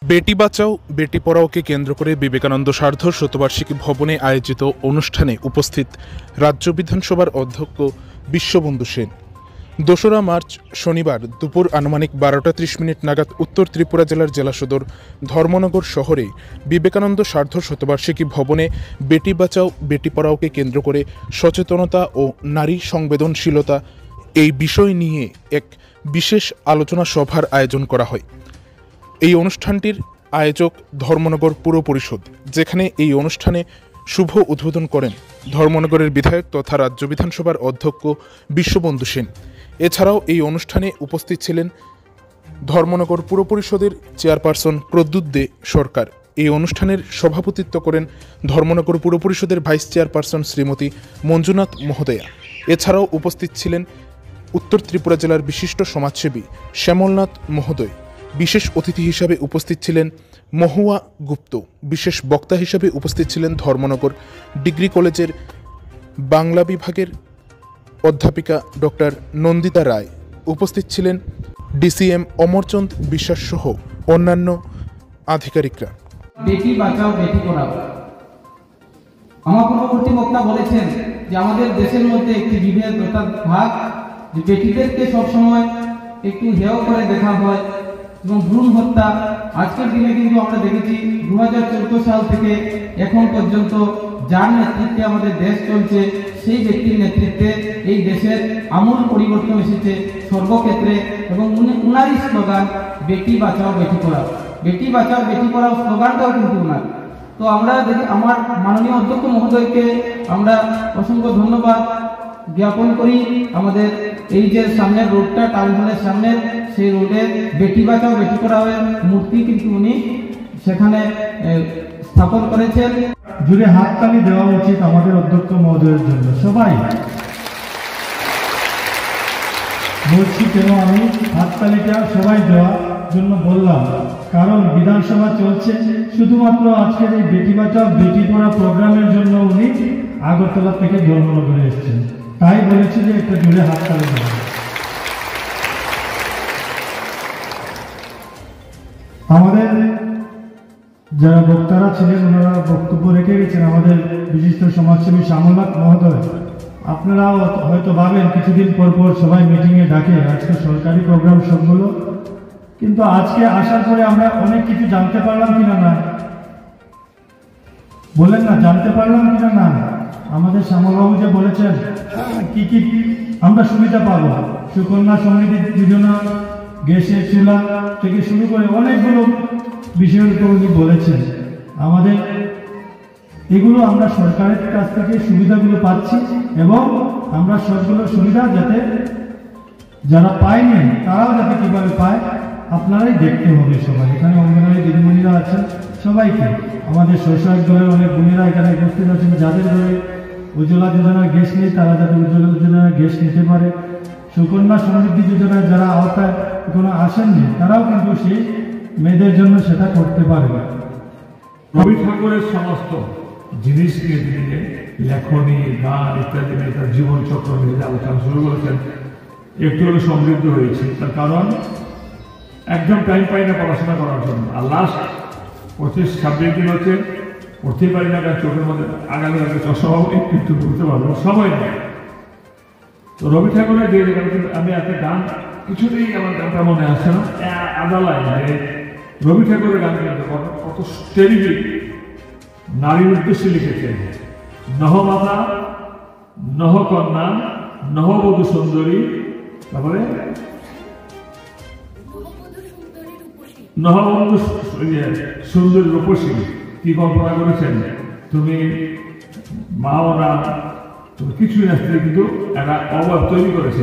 বেটি বাঁচাও বেটি পড়াওকে কেন্দ্র করে বিবেকানন্দ সার্ধ শতবার্ষিকী ভবনে আয়োজিত অনুষ্ঠানে উপস্থিত রাজ্য বিধানসভার অধ্যক্ষ বিশ্ববন্ধু সেন। ২রা মার্চ শনিবার দুপুর আনুমানিক ১২টা ৩০ মিনিট নাগাদ উত্তর ত্রিপুরা জেলার জেলা সদর ধর্মনগর শহরে বিবেকানন্দ সার্ধ শতবার্ষিকী ভবনে বেটি বাঁচাও বেটি পড়াওকে কেন্দ্র করে সচেতনতা ও নারী সংবেদনশীলতা এই বিষয় নিয়ে এক বিশেষ আলোচনা সভার আয়োজন করা হয়। এই অনুষ্ঠানটির আয়োজক ধর্মনগর পুর পরিষদ, যেখানে এই অনুষ্ঠানে শুভ উদ্বোধন করেন ধর্মনগরের বিধায়ক তথা রাজ্য বিধানসভার অধ্যক্ষ বিশ্ববন্ধু সেন। এছাড়াও এই অনুষ্ঠানে উপস্থিত ছিলেন ধর্মনগর পুর পরিষদের চেয়ারপারসন প্রদ্যুৎ দে সরকার। এই অনুষ্ঠানের সভাপতিত্ব করেন ধর্মনগর পুর পরিষদের ভাইস চেয়ারপারসন শ্রীমতী মঞ্জুনাথ মহোদয়া। এছাড়াও উপস্থিত ছিলেন উত্তর ত্রিপুরা জেলার বিশিষ্ট সমাজসেবী শ্যামলনাথ মহোদয়। বিশেষ অতিথি হিসাবে উপস্থিত ছিলেন মহুয়া গুপ্ত। বিশেষ বক্তা হিসাবে উপস্থিত ছিলেন ধর্মনগর ডিগ্রি কলেজের বাংলা বিভাগের অধ্যাপিকা ডক্টর নন্দিতা রায়। উপস্থিত ছিলেন ডিসিএম অমরচন্দ বিশ্বাস সহ অন্যান্য আধিকারিকরা। বেটি বাঁচাও বেটি পড়াও। আমার পূর্ববর্তী বক্তা বলেছেন যে আমাদের দেশের মধ্যে একটি বিভেদ অর্থাৎ ভাগ, যে বেটিদেরকে সবসময় একটু হেয় করে দেখা হয় এবং ভ্রূণ হত্যা। আজকের দিনে কিন্তু আমরা দেখেছি 2014 সাল থেকে এখন পর্যন্ত যার নেতৃত্বে আমাদের দেশ চলছে, সেই ব্যক্তির নেতৃত্বে এই দেশের আমূল পরিবর্তন এসেছে সর্বক্ষেত্রে। এবং উনারই স্লোগান বেটি বাঁচাও বেটি পড়াও। বেটি বাঁচাও বেটি পড়াও স্লোগানটাও কিন্তু উনার। তো আমরা দেখি আমার মাননীয় অধ্যক্ষ মহোদয়কে আমরা অসংখ্য ধন্যবাদ জ্ঞাপন করি। আমাদের এই যে সামনের রোডটা টাউন হলের সামনে, সেই রোডে বেটি বাঁচাও বেটি পড়াওয়ের মূর্তি কিন্তু উনি সেখানে স্থাপন করেছেন। জুড়ে হাততালি দেওয়া উচিত আমাদের অধ্যক্ষ মহোদয়ের জন্য। সবাই বলছি কেন আমি হাততালিটা সবাই দেওয়ার জন্য বললাম, কারণ বিধানসভা চলছে। শুধুমাত্র আজকের এই বেটি বাঁচাও বেটি পড়া প্রোগ্রামের জন্য উনি আগরতলা থেকে ধর্মনগরে এসেছেন, তাই বলেছি যে একটা জুড়ে হাততালি দেওয়া। আমাদের যারা বক্তারা ছিলেন ওনারা বক্তব্য রেখে গেছেন। আমাদের বিশিষ্ট সমাজসেবী শ্যামলনাথ মহোদয়, আপনারাও হয়তো ভাবেন কিছুদিন পর পর সবাই মিটিংয়ে ডাকে, আজকে সরকারি প্রোগ্রাম সবগুলো, কিন্তু আজকে আসার পরে আমরা অনেক কিছু জানতে পারলাম কিনা না, বলেন না, জানতে পারলাম কিনা না। আমাদের শ্যামলবাবু যে বলেছেন কি কি আমরা সুবিধা পাবো, সুকন্যা সমৃদ্ধি যোজনা, গ্যাসের চুলা থেকে শুরু করে অনেকগুলো বিষয়ের উপর উনি বলেছেন। আমাদের এগুলো আমরা সরকারের কাছ থেকে সুবিধাগুলো পাচ্ছি এবং আমরা সবগুলো সুবিধা যাতে যারা পায়নি তারাও যাতে কিভাবে পায় আপনারাই দেখতে হবে। সবাই এখানে অঙ্গনওয়াড়ি দিদিমণিরা আছেন, সবাইকে, আমাদের স্বসহায়ক দলের অনেক বোনেরা এখানে উপস্থিত আছেন, যাদের ঘরে উজ্জ্বলা যোজনার গ্যাস নেই তারা যাতে উজ্জ্বলা যোজনার গ্যাস নিতে পারে। সুকন্যা সমৃদ্ধি যোজনার যারা আওতায় এখনো আসেননি তারাও কিন্তু সেই মেয়েদের জন্য সেটা করতে পারবে। রবি ঠাকুরের সমস্ত জিনিস নিয়ে তিনি লেখনী, গান ইত্যাদি নিয়ে তার জীবন চক্র নিয়ে আলোচনা শুরু করেছেন। একটু হলে সমৃদ্ধ হয়েছে, তার কারণ একদম টাইম পাই না পড়াশোনা করার জন্য। আর লাস্ট 25-26 দিন হচ্ছে পড়তেই পারি না, কারণ চোখের মধ্যে আগামী চশমাও একটু বুঝতে পারবো, সময় নেই। তো রবি ঠাকুরের যে আমি একটা গান কিছুতেই আমার গানটা মনে আসছে না, আদালায় রবি ঠাকুরের গান কিন্তু কত টেরিফিক নারীর উদ্দেশ্যে লিখেছেন। নহ মাতা, নহ কন্যা, নহবধূ সুন্দরী, তারপরে নহবধূ সুন্দরী রূপসী। কি কল্পনা করেছেন, তুমি মাও না, তুমি কিছুই না, কিন্তু একটা অভাব তৈরি করেছে।